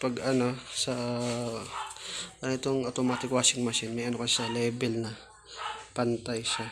pag ano sa itong automatic washing machine, may ano kasi sa level na pantay siya.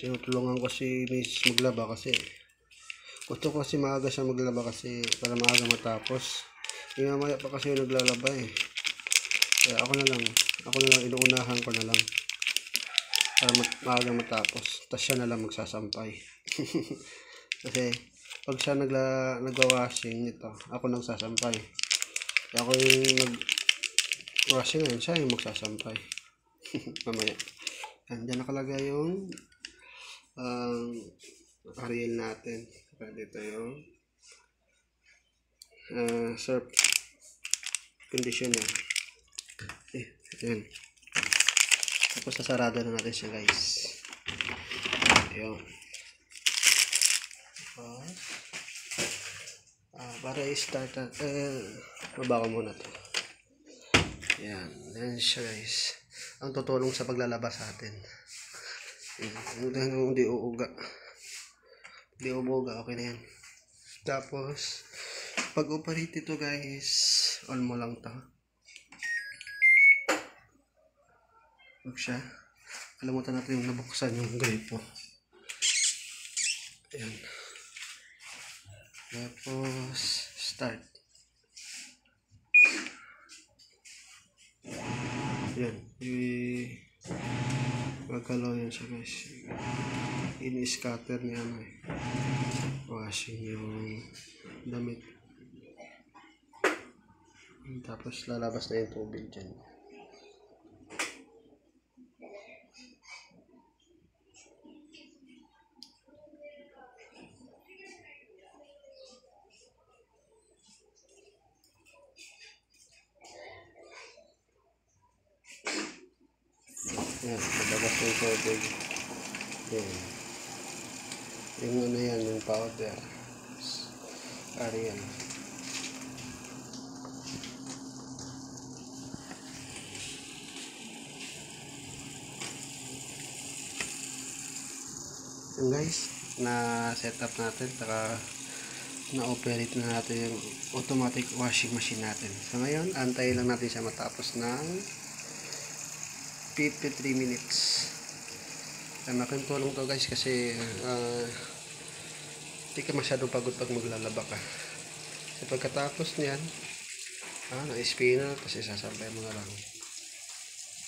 Tinutulungan ko si Miss maglaba kasi gusto ko kasi maaga siya maglaba kasi para maaga matapos. Yung mamaya pa kasi yung naglalaba kaya ako na lang inuunahan ko na lang para maaga matapos, tapos siya na lang magsasampay. Kasi pag siya nagwa-washing nito, ako nagsasampay. Kaya ako yung nag-washing ngayon, siya yung magsasampay. Mamaya andyan nakalagay yung Ariel natin. Saka dito yung surf conditioner. Ayan. Tapos sasarado na natin siya, guys. Ayun. Para i-start baba ko muna to. Ayan. Ayan siya, guys. Ang tutulong sa paglalaba sa atin. Hindi uuga. Hindi umuga, okay na yan. Tapos pag operate ito, guys, on mo lang to. Huwag siya. Kalimutan natin yung nabuksan yung gripo. Ayan. Tapos start. Ayan. Magkalaw yan siya, guys. Ini-scatter niya washing yung damit. Tapos lalabas na yung tubig dyan. Yan, lalabas yung tubig. Yan. Yung ano yan, yung powder. Ariel. Yan, guys, na set up natin, saka na-operate na natin yung automatic washing machine natin. So ngayon, antayin lang natin siya matapos ng 53 minutes. Malaking tulong to, guys, kasi hindi ka masyadong pagod pag maglalaba ka. So pagkatapos niyan, na-spinner, tapos isasampay mo na lang.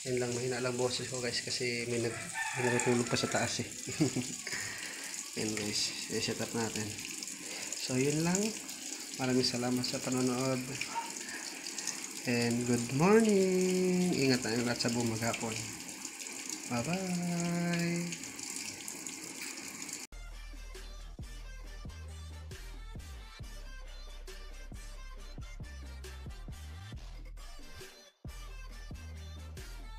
Yun lang, mahina lang boses ko guys kasi may natutulog pa sa taas eh. Yan guys, i-set up natin. So yun lang. Maraming salamat sa panonood. And good morning. Ingat tayong lahat sa buong maghapon. Bye bye.